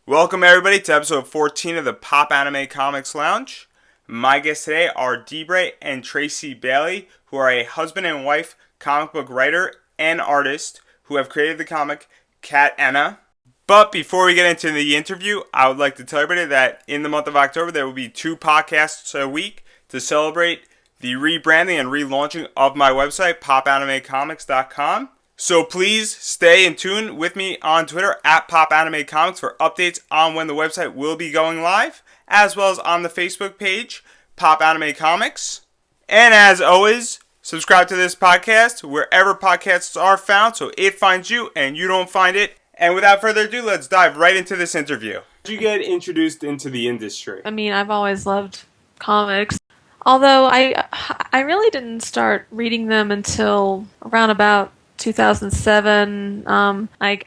Welcome everybody to episode 14 of the Popanimecomics Lounge. My guests today are DeBray and Tracy Bailey, who are a husband and wife comic book writer and artist who have created the comic Catena. But before we get into the interview, I would like to tell everybody that in the month of October there will be 2 podcasts a week to celebrate the rebranding and relaunching of my website, popanimecomics.com. So please stay in tune with me on Twitter at Popanimecomics for updates on when the website will be going live, as well as on the Facebook page, Popanimecomics. And as always, subscribe to this podcast wherever podcasts are found so it finds you and you don't find it. And without further ado, let's dive right into this interview. How did you get introduced into the industry? I've always loved comics. Although I really didn't start reading them until around about 2007. I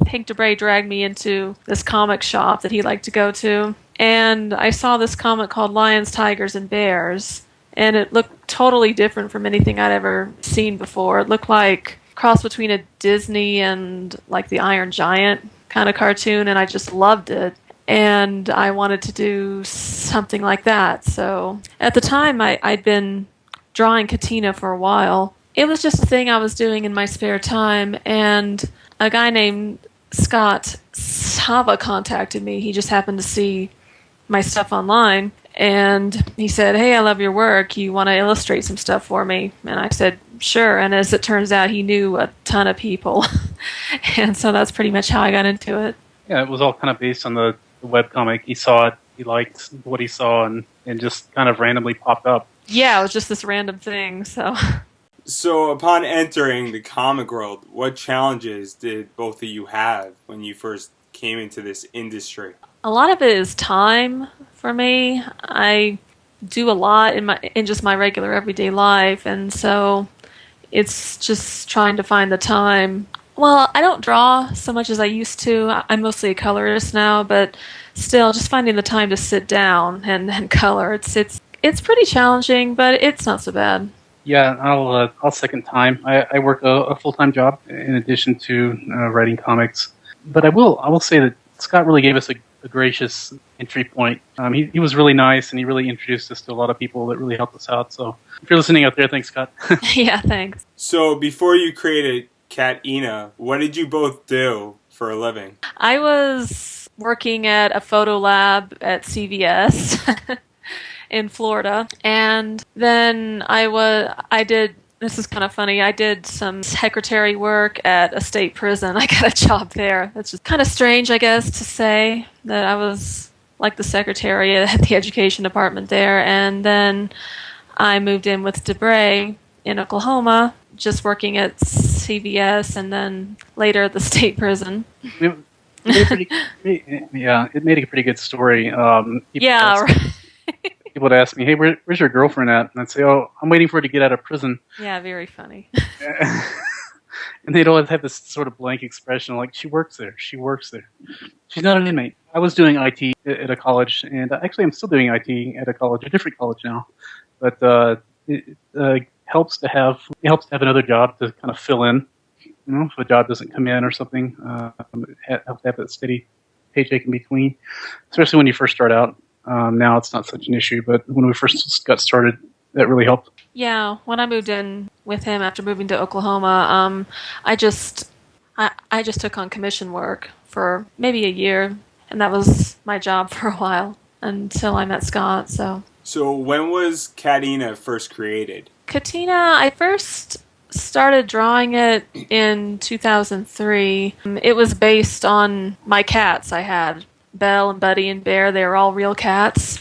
think DeBray dragged me into this comic shop that he liked to go to, and I saw this comic called Lions, Tigers, and Bears, and it looked totally different from anything I'd ever seen before. It looked like a cross between a Disney and like the Iron Giant kind of cartoon, and I just loved it. And I wanted to do something like that. So at the time, I'd been drawing Catena for a while. It was just a thing I was doing in my spare time, and a guy named Scott Sava contacted me. He just happened to see my stuff online, and he said, "Hey, I love your work. You want to illustrate some stuff for me?" And I said, "Sure." And as it turns out, he knew a ton of people, and so that's pretty much how I got into it. Yeah, it was all kind of based on the webcomic. He saw it, he liked what he saw, and just kind of randomly popped up. Yeah, it was just this random thing, so... So upon entering the comic world, what challenges did both of you have when you first came into this industry? A lot of it is time for me. I do a lot in just my regular everyday life, and so it's just trying to find the time. Well, I don't draw so much as I used to. I'm mostly a colorist now, but still, just finding the time to sit down and color. It's pretty challenging, but it's not so bad. Yeah, I'll second time. I work a full-time job in addition to writing comics, but I will say that Scott really gave us a gracious entry point. He was really nice, and he really introduced us to a lot of people that really helped us out. So if you're listening out there, thanks, Scott. Yeah, thanks. So before you created Catena, what did you both do for a living? I was working at a photo lab at CVS in Florida, and then I did, this is kind of funny, I did some secretary work at a state prison. I got a job there. That's just kind of strange, I guess, to say that I was like the secretary at the education department there, and then I moved in with DeBray in Oklahoma, just working at CVS, and then later at the state prison. It made a pretty good story. People would ask me, "Hey, where's your girlfriend at?" And I'd say, "Oh, I'm waiting for her to get out of prison." Yeah, very funny. And they'd always have this sort of blank expression, like, "She works there. She works there. She's not an inmate." I was doing IT at a college, and actually I'm still doing IT at a different college now. But it helps to have another job to kind of fill in. If a job doesn't come in or something, it helps to have that steady paycheck in between, especially when you first start out. Now it's not such an issue, but when we first got started, that really helped. Yeah, when I moved in with him after moving to Oklahoma, I just took on commission work for maybe a year, and that was my job for a while until I met Scott. So when was Catena first created? Catena, I first started drawing it in 2003. It was based on my cats I had. Belle and Buddy and Bear, they were all real cats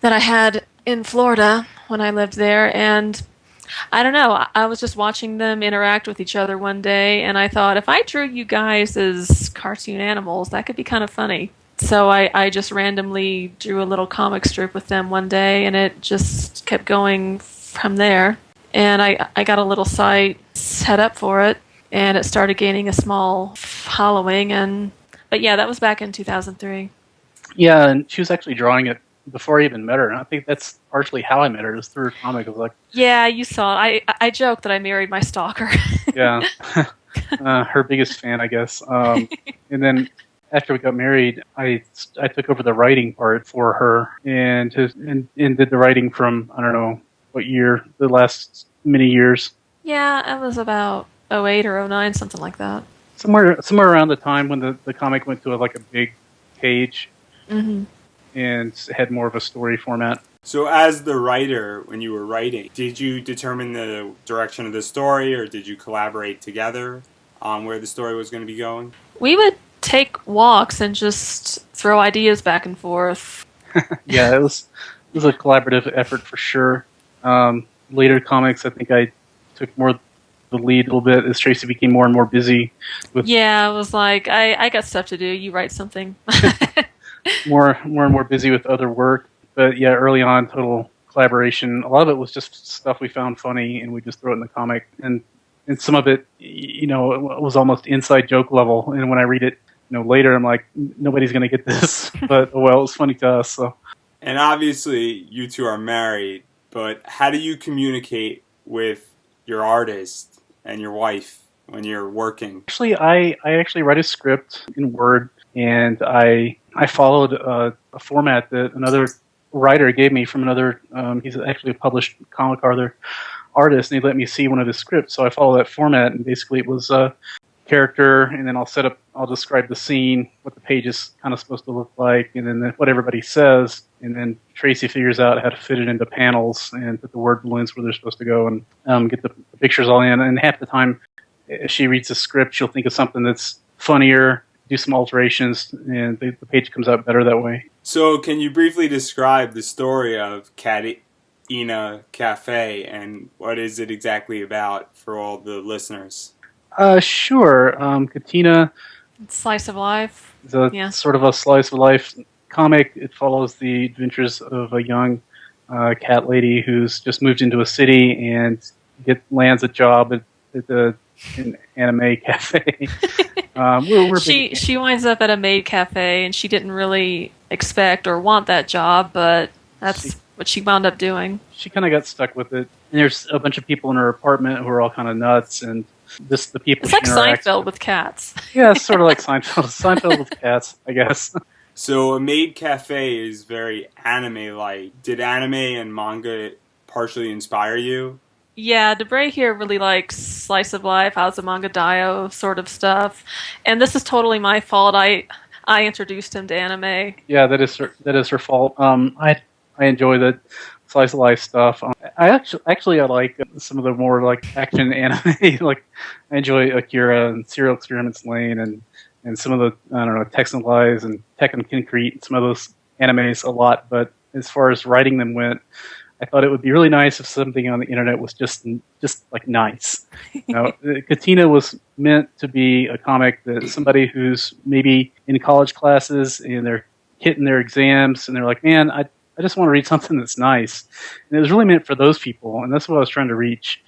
that I had in Florida when I lived there, and I don't know, I was just watching them interact with each other one day, and I thought, if I drew you guys as cartoon animals, that could be kind of funny. So I just randomly drew a little comic strip with them one day, and it just kept going from there. And I got a little site set up for it, and it started gaining a small following, but yeah, that was back in 2003. Yeah, and she was actually drawing it before I even met her. And I think that's partially how I met her, is through her comic. I was like, yeah, you saw it. I joked that I married my stalker. Yeah. Her biggest fan, I guess. And then after we got married, I took over the writing part for her and did the writing from, I don't know what year, the last many years. Yeah, it was about '08 or '09, something like that. Somewhere around the time when the comic went to like a big page Hmm. and had more of a story format. So as the writer, when you were writing, did you determine the direction of the story, or did you collaborate together on where the story was going to be going? We would take walks and just throw ideas back and forth. Yeah, it was a collaborative effort for sure. Later comics, I think I took more the lead a little bit as Tracy became more and more busy with Yeah, it was like, I got stuff to do. You write something. more and more busy with other work. But yeah, early on, total collaboration. A lot of it was just stuff we found funny, and we just throw it in the comic. And some of it, it was almost inside joke level. And when I read it, later, I'm like, nobody's going to get this. But oh well, it was funny to us. So. And obviously, you two are married, but how do you communicate with your artist and your wife when you're working? Actually, I actually write a script in Word, and I followed a format that another writer gave me from another. He's actually a published comic artist, and he let me see one of his scripts. So I follow that format, and basically it was a character, and then I'll describe the scene, what the page is kind of supposed to look like, and then what everybody says, and then Tracy figures out how to fit it into panels and put the word balloons where they're supposed to go, and get the pictures all in. And half the time, if she reads the script, she'll think of something that's funnier, do some alterations, and the page comes out better that way. So can you briefly describe the story of Catena Cafe, and what is it exactly about for all the listeners? Sure. Catena Slice of life. is a Yeah. sort of a slice of life comic. It follows the adventures of a young cat lady who's just moved into a city and lands a job at an anime cafe. We're big. She winds up at a maid cafe, and she didn't really expect or want that job, but that's what she wound up doing. She kind of got stuck with it. And there's a bunch of people in her apartment who are all kind of nuts, and the people It's she like interacts Seinfeld with cats. Yeah, it's sort of like Seinfeld. Seinfeld with cats, I guess. So a maid cafe is very anime-like. Did anime and manga partially inspire you? Yeah, DeBray here really likes slice of life, how's the manga dio sort of stuff. And this is totally my fault. I introduced him to anime. Yeah, that is her fault. I enjoy the slice of life stuff. I like some of the more like action anime. Like I enjoy Akira and Serial Experiments Lane and some of the Texan Lies and Tekken Concrete and some of those animes a lot. But as far as writing them went, I thought it would be really nice if something on the internet was just like nice. Catena was meant to be a comic that somebody who's maybe in college classes and they're hitting their exams and they're like, man, I just want to read something that's nice. And it was really meant for those people, and that's what I was trying to reach.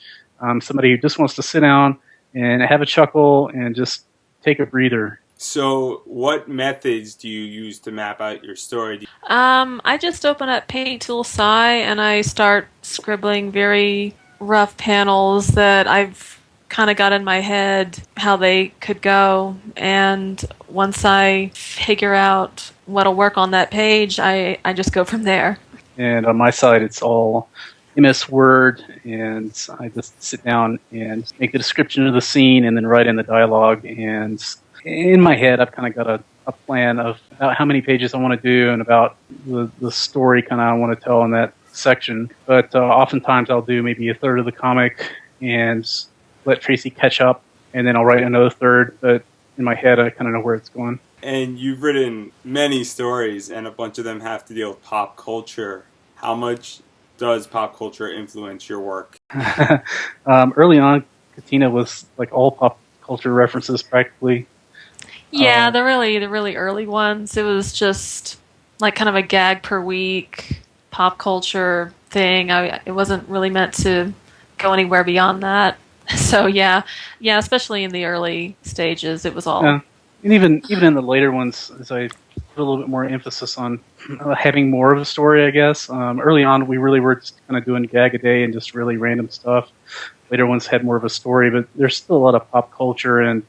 Somebody who just wants to sit down and have a chuckle and just take a breather. So what methods do you use to map out your story? I just open up Paint Tool Sci and I start scribbling very rough panels that I've kind of got in my head how they could go. And once I figure out what'll work on that page, I just go from there. And on my side, it's all MS Word, and I just sit down and make the description of the scene and then write in the dialogue. And in my head, I've kind of got a plan of about how many pages I want to do and about the story kind of I want to tell in that section. But oftentimes I'll do maybe a third of the comic and let Tracy catch up, and then I'll write another third. But in my head, I kind of know where it's going. And you've written many stories, and a bunch of them have to deal with pop culture. How much does pop culture influence your work? Early on, Catena was like all pop culture references practically. Yeah, the really early ones. It was just like kind of a gag per week pop culture thing. It wasn't really meant to go anywhere beyond that. So yeah, especially in the early stages, it was all. Yeah. And even in the later ones, as I put a little bit more emphasis on having more of a story, I guess. Early on, we really were just kind of doing gag a day and just really random stuff. Later ones had more of a story, but there's still a lot of pop culture. And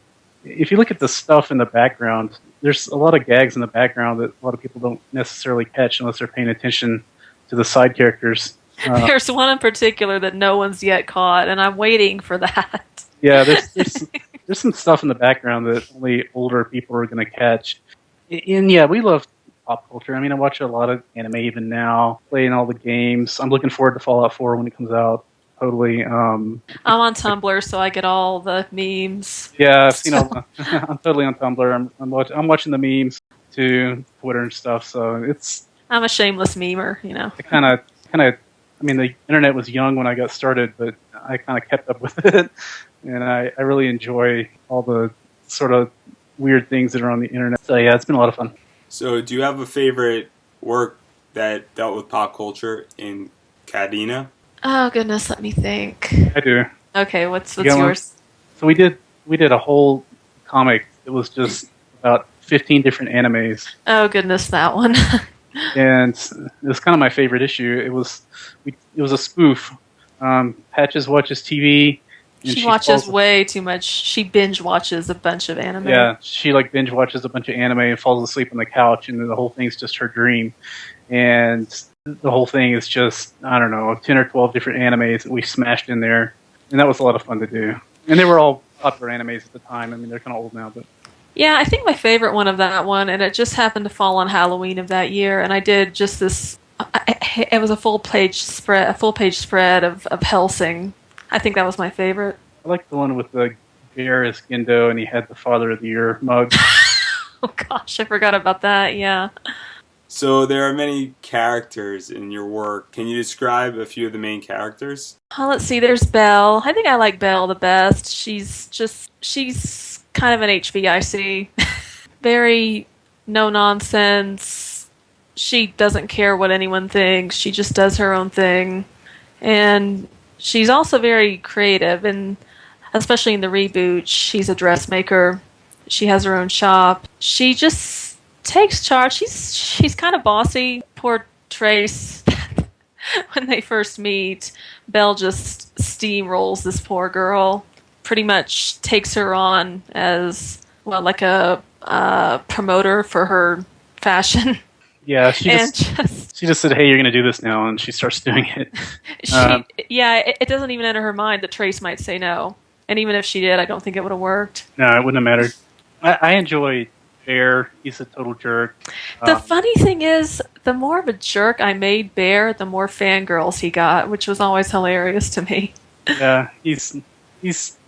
if you look at the stuff in the background, there's a lot of gags in the background that a lot of people don't necessarily catch unless they're paying attention to the side characters. There's one in particular that no one's yet caught, and I'm waiting for that. Yeah, there's some stuff in the background that only older people are going to catch. And yeah, we love pop culture. I mean, I watch a lot of anime even now, playing all the games. I'm looking forward to Fallout 4 when it comes out. Totally. I'm on Tumblr, so I get all the memes. Yeah, I've seen all. I'm totally on Tumblr. I'm watching the memes too, Twitter and stuff. So I'm a shameless memer, you know. I kind of. I mean, the internet was young when I got started, but I kind of kept up with it, and I really enjoy all the sort of weird things that are on the internet. So yeah, it's been a lot of fun. So, do you have a favorite work that dealt with pop culture in Catena? Oh goodness, let me think. I do. Okay, what's yours? So we did a whole comic that was just about 15 different animes. Oh goodness, that one. And it was kind of my favorite issue. It was a spoof. Patches watches TV. She watches way too much. She binge watches a bunch of anime. Yeah, she like binge watches a bunch of anime and falls asleep on the couch, and then the whole thing's just her dream. And the whole thing is just, I don't know, 10 or 12 different animes that we smashed in there. And that was a lot of fun to do. And they were all popular animes at the time. I mean, they're kind of old now, but... Yeah, I think my favorite one of that one, and it just happened to fall on Halloween of that year, and I did just this... It was a full-page spread of Hellsing. I think that was my favorite. I like the one with the bear as Gendo, and he had the Father of the Year mug. Oh gosh, I forgot about that, yeah. So there are many characters in your work. Can you describe a few of the main characters? Let's see, there's Belle. I think I like Belle the best. She's kind of an HBIC. Very no-nonsense. She doesn't care what anyone thinks. She just does her own thing. And she's also very creative, and especially in the reboot, she's a dressmaker. She has her own shop. She just takes charge. She's kind of bossy. Poor Trace. When they first meet, Belle just steamrolls this poor girl. Pretty much takes her on as, well, like a promoter for her fashion. Yeah, she just said, "Hey, you're going to do this now," and she starts doing it. It doesn't even enter her mind that Trace might say no. And even if she did, I don't think it would have worked. No, it wouldn't have mattered. I enjoy Bear. He's a total jerk. The funny thing is, the more of a jerk I made Bear, the more fangirls he got, which was always hilarious to me. Yeah, he's just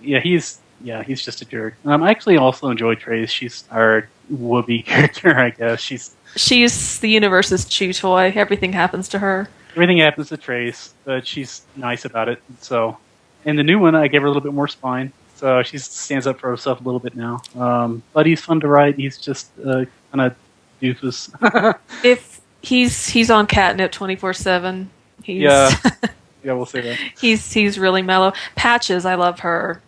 a jerk. I actually also enjoy Trace. She's our Whoopi character, I guess. She's the universe's chew toy. Everything happens to her. Everything happens to Trace, but she's nice about it. So, in the new one, I gave her a little bit more spine. So she stands up for herself a little bit now. But he's fun to write. He's just kind of doofus. If he's on catnip 24/7. Yeah, we'll say that. He's really mellow. Patches, I love her.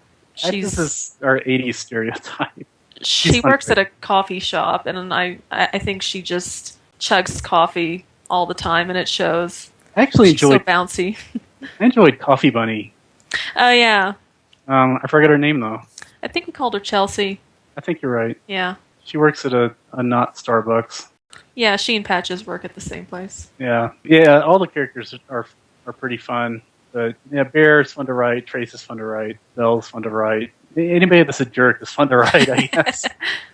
This is our 80s stereotype. She works at a coffee shop, and I think she just chugs coffee all the time, and it shows. I actually She's so bouncy. I enjoyed Coffee Bunny. Oh, yeah. I forgot her name, though. I think we called her Chelsea. I think you're right. Yeah. She works at a not Starbucks. Yeah, she and Patches work at the same place. Yeah, all the characters are pretty fun. But yeah, Bear is fun to write, Trace is fun to write, Belle's fun to write. Anybody that's a jerk is fun to write, I guess.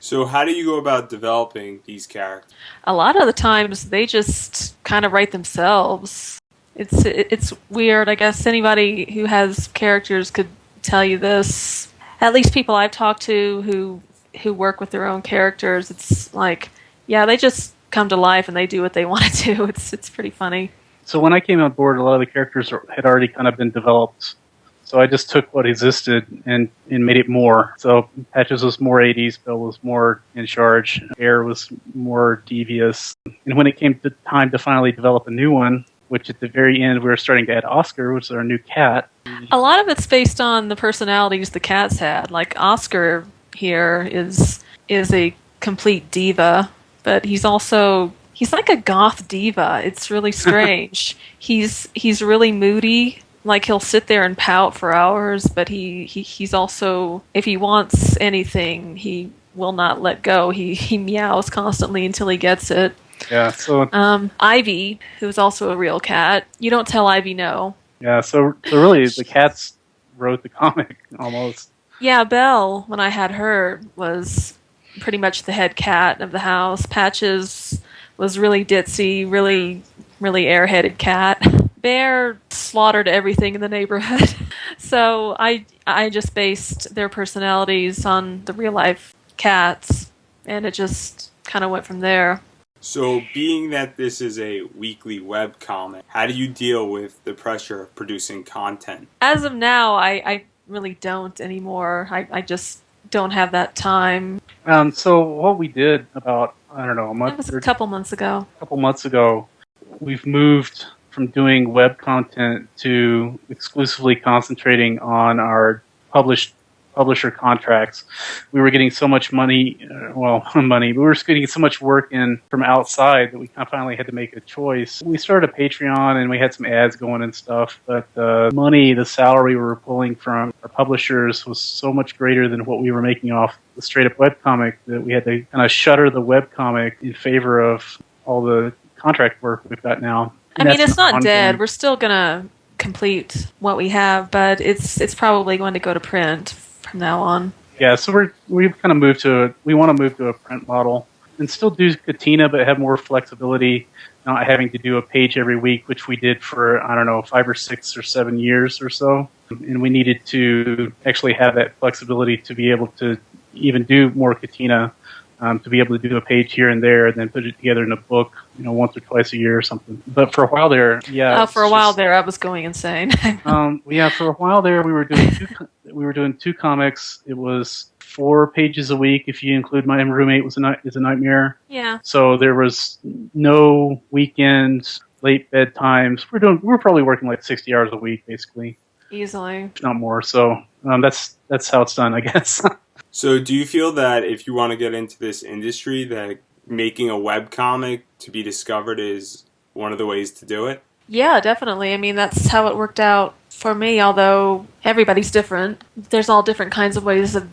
So how do you go about developing these characters? A lot of the times they just kind of write themselves. It's weird. I guess anybody who has characters could tell you this. At least people I've talked to who work with their own characters, it's like, yeah, they just come to life and they do what they want to do. It's pretty funny. So when I came on board, a lot of the characters had already kind of been developed. So I just took what existed and made it more. So Patches was more 80s, Belle was more in charge, Air was more devious. And when it came to time to finally develop a new one, which at the very end we were starting to add Oscar, which is our new cat. A lot of it's based on the personalities the cats had. Like Oscar here is a complete diva, but he's like a goth diva. It's really strange. He's really moody. Like he'll sit there and pout for hours, but he's also, if he wants anything, he will not let go. He meows constantly until he gets it. Yeah, so Ivy, who's also a real cat, you don't tell Ivy no. so really the cats wrote the comic almost. Yeah, Belle, when I had her, was pretty much the head cat of the house. Patches was really ditzy, really airheaded cat. Bear slaughtered everything in the neighborhood. So I just based their personalities on the real life cats, and it just kind of went from there. So, being that this is a weekly webcomic, how do you deal with the pressure of producing content? As of now, I really don't anymore. I just don't have that time. So what we did about, I don't know, a month It was or a couple months ago. a couple months ago, we've moved from doing web content to exclusively concentrating on our publisher contracts. We were getting so much money, but we were getting so much work in from outside that we kind of finally had to make a choice. We started a Patreon and we had some ads going and stuff, but the salary we were pulling from our publishers was so much greater than what we were making off the straight up webcomic that we had to kind of shutter the webcomic in favor of all the contract work we've got now. I mean, it's not dead. We're still gonna complete what we have, but it's probably going to go to print from now on. Yeah, so we've kind of we want to move to a print model and still do Catena, but have more flexibility, not having to do a page every week, which we did for, I don't know, 5 or 6 or 7 years or so. And we needed to actually have that flexibility to be able to even do more Catena, to be able to do a page here and there and then put it together in a book, once or twice a year or something. But for a while there, yeah. For a while there, I was going insane. For a while there, we were doing 2 comics. It was 4 pages a week. If you include my roommate is a nightmare. Yeah. So there was no weekends, late bedtimes. We're probably working like 60 hours a week, basically. Easily. If not more. So that's how it's done, I guess. So, do you feel that if you want to get into this industry, that making a webcomic to be discovered is one of the ways to do it? Yeah, definitely. I mean, that's how it worked out for me, although everybody's different. There's all different kinds of ways of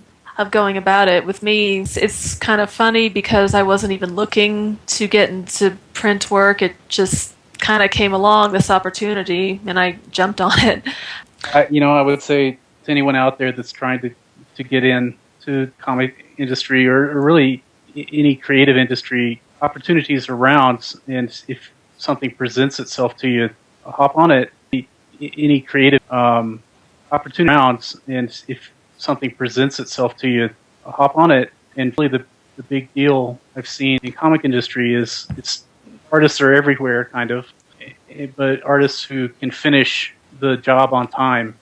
going about it. With me, it's kind of funny because I wasn't even looking to get into print work. It just kind of came along, this opportunity, and I jumped on it. I would say to anyone out there that's trying to get in to comic industry or really any creative industry, opportunities around, and if something presents itself to you, hop on it. Any creative opportunity around, and if something presents itself to you, hop on it. And really the big deal I've seen in comic industry is artists are everywhere, kind of, but artists who can finish the job on time,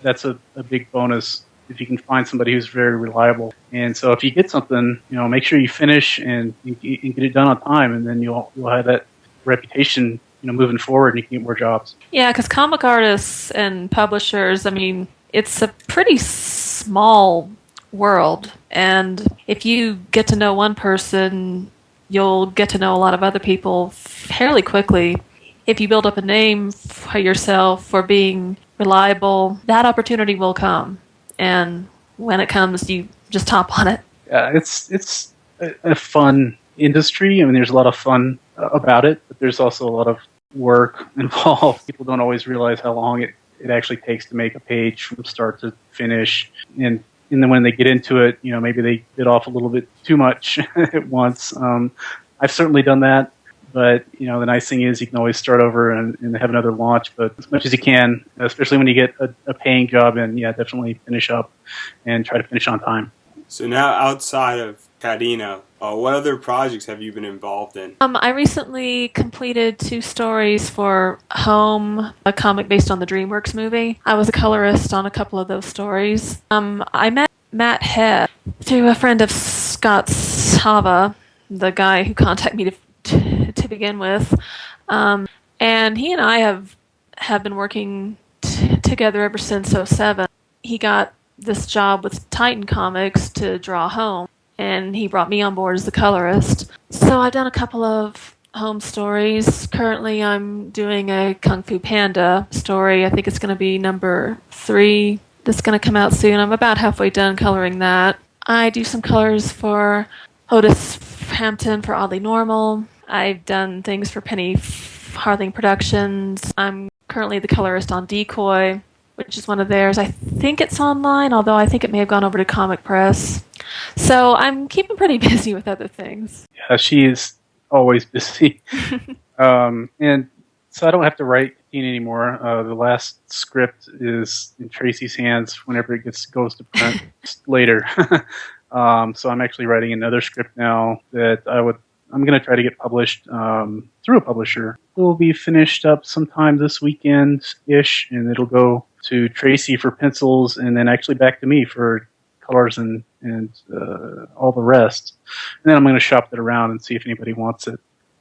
that's a big bonus. If you can find somebody who's very reliable. And so if you get something, make sure you finish and get it done on time, and then you'll have that reputation, moving forward, and you can get more jobs. Yeah, because comic artists and publishers, I mean, it's a pretty small world. And if you get to know one person, you'll get to know a lot of other people fairly quickly. If you build up a name for yourself for being reliable, that opportunity will come. And when it comes, you just hop on it. Yeah, it's a fun industry. I mean, there's a lot of fun about it, but there's also a lot of work involved. People don't always realize how long it actually takes to make a page from start to finish. And then when they get into it, maybe they bit off a little bit too much at once. I've certainly done that. But, the nice thing is you can always start over and have another launch. But as much as you can, especially when you get a paying job in, definitely finish up and try to finish on time. So now outside of Catena, what other projects have you been involved in? I recently completed 2 stories for Home, a comic based on the DreamWorks movie. I was a colorist on a couple of those stories. I met Matt Head through a friend of Scott Sava, the guy who contacted me to begin with, and he and I have been working together ever since '07. He got this job with Titan Comics to draw Home, and he brought me on board as the colorist. So I've done a couple of Home stories. Currently, I'm doing a Kung Fu Panda story. I think it's going to be number 3. That's going to come out soon. I'm about halfway done coloring that. I do some colors for Otis Hampton for Oddly Normal. I've done things for Penny Farthing Productions. I'm currently the colorist on Decoy, which is one of theirs. I think it's online, although I think it may have gone over to Comic Press. So I'm keeping pretty busy with other things. Yeah, she is always busy. And so I don't have to write Catena anymore. The last script is in Tracy's hands whenever it goes to print later. So I'm actually writing another script now that I'm going to try to get published through a publisher. It will be finished up sometime this weekend-ish, and it'll go to Tracy for pencils, and then actually back to me for colors and all the rest. And then I'm going to shop it around and see if anybody wants it.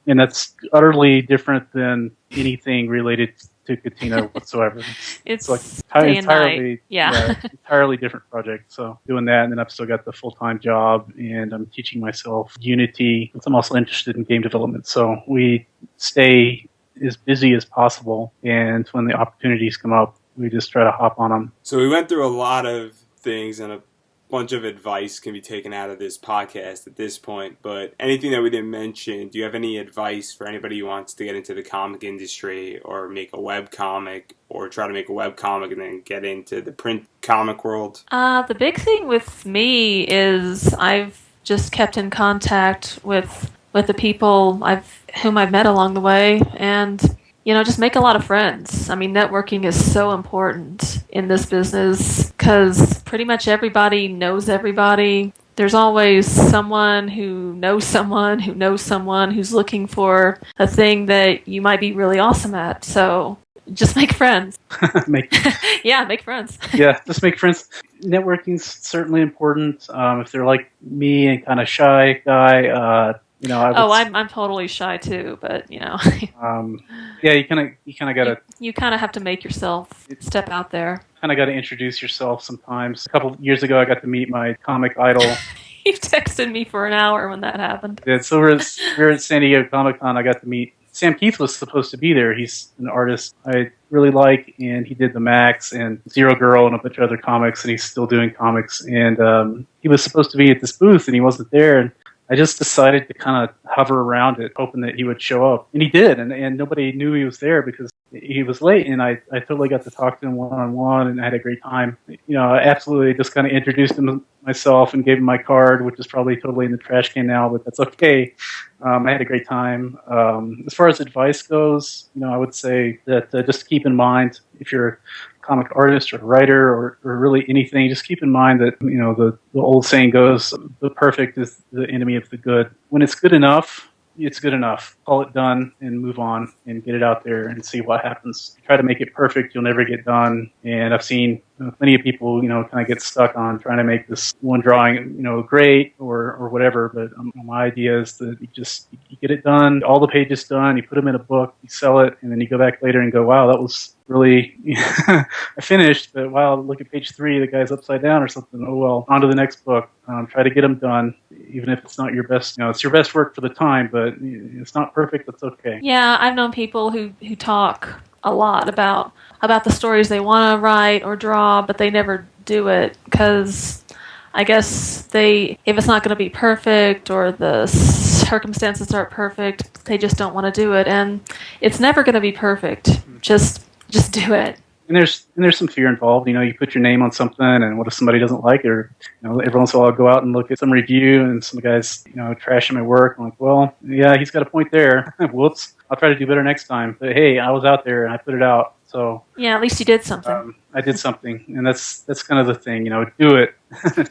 And that's utterly different than anything related to Catena whatsoever. It's like day and entirely, night. Yeah. entirely different project. So doing that, and then I've still got the full-time job, and I'm teaching myself Unity. I'm also interested in game development. So we stay as busy as possible, and when the opportunities come up, we just try to hop on them. So we went through a lot of things, and a bunch of advice can be taken out of this podcast at this point, but anything that we didn't mention, do you have any advice for anybody who wants to get into the comic industry or make a web comic or try to make a web comic and then get into the print comic world? The big thing with me is I've just kept in contact with the people whom I've met along the way, and just make a lot of friends. I mean, networking is so important in this business because pretty much everybody knows everybody. There's always someone who knows someone who knows someone who's looking for a thing that you might be really awesome at. So just make friends. Make friends. Yeah, just make friends. Networking's certainly important. If they're like me and kind of shy guy, I'm totally shy too, but yeah, you kind of gotta. You kind of have to make yourself step out there. Kind of got to introduce yourself sometimes. A couple of years ago, I got to meet my comic idol. You texted me for an hour when that happened. Yeah, so we're at San Diego Comic Con. I got to meet Sam Keith was supposed to be there. He's an artist I really like, and he did the Max and Zero Girl and a bunch of other comics, and he's still doing comics. And he was supposed to be at this booth, and he wasn't there. And I just decided to kind of hover around it, hoping that he would show up. And he did, and nobody knew he was there because he was late, and I totally got to talk to him one-on-one, and I had a great time. I absolutely just kind of introduced him myself and gave him my card, which is probably totally in the trash can now, but that's okay. I had a great time. As far as advice goes, I would say that just keep in mind, if you're a comic artist or writer or really anything, just keep in mind that, the old saying goes, the perfect is the enemy of the good. When it's good enough, it's good enough. Call it done and move on and get it out there and see what happens. Try to make it perfect, you'll never get done. And I've seen plenty of people, kind of get stuck on trying to make this one drawing, great or whatever. But my idea is that you get it done, all the pages done, you put them in a book, you sell it, and then you go back later and go, wow, that was really, I finished, but wow, look at page 3, the guy's upside down or something. Oh well, on to the next book. Try to get them done, even if it's not your best, it's your best work for the time, but it's not perfect, that's okay. Yeah, I've known people who talk a lot about the stories they want to write or draw, but they never do it because I guess if it's not going to be perfect or the circumstances aren't perfect, they just don't want to do it, and it's never going to be perfect. Just do it. And there's some fear involved. You put your name on something, and what if somebody doesn't like it? Or every once in a while I'll go out and look at some review, and some guys trashing my work. I'm like, well, yeah, he's got a point there. Whoops. I'll try to do better next time. But hey, I was out there and I put it out. So yeah, at least you did something. I did something, and that's kind of the thing. Do it.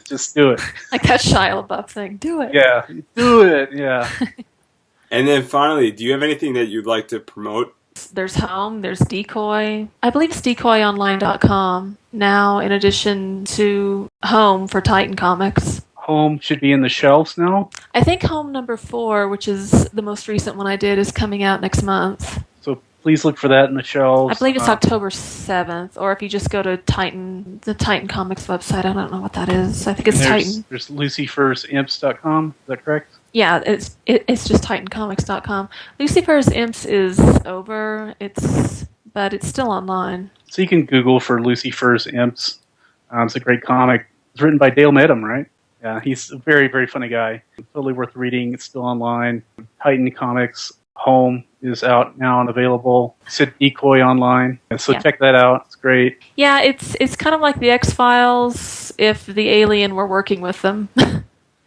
Just do it. Like that Shia LaBeouf thing. Do it. Yeah, do it. Yeah. And then finally, do you have anything that you'd like to promote? There's Home, there's Decoy. I believe it's decoyonline.com now, in addition to Home for Titan Comics. Home should be in the shelves now? I think Home number 4, which is the most recent one I did, is coming out next month. So please look for that in the shelves. I believe it's October 7th, or if you just go to the Titan Comics website, I don't know what that is. I think it's Titan. There's lucifersimps.com, is that correct? Yeah, it's just titancomics.com. Lucifer's Imps is over, but it's still online. So you can Google for Lucifer's Imps. It's a great comic. It's written by Dale Medham, right? Yeah, he's a very, very funny guy. Totally worth reading. It's still online. Titan Comics Home is out now and available. He said Decoy online, so Yeah. check that out. It's great. Yeah, it's kind of like the X-Files if the alien were working with them.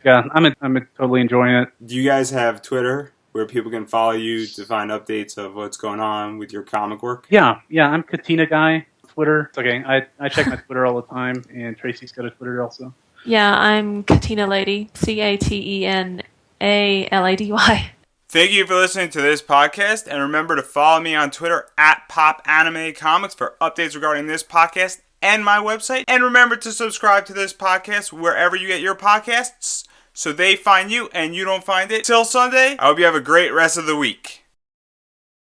Yeah, I'm totally enjoying it. Do you guys have Twitter where people can follow you to find updates of what's going on with your comic work? Yeah, I'm Catena guy. Twitter. It's okay. I check my Twitter all the time, and Tracy's got a Twitter also. Yeah, I'm Catena Lady. CatenaLady. Thank you for listening to this podcast, and remember to follow me on Twitter at Popanimecomics for updates regarding this podcast and my website. And remember to subscribe to this podcast wherever you get your podcasts so they find you and you don't find it. Till Sunday, I hope you have a great rest of the week.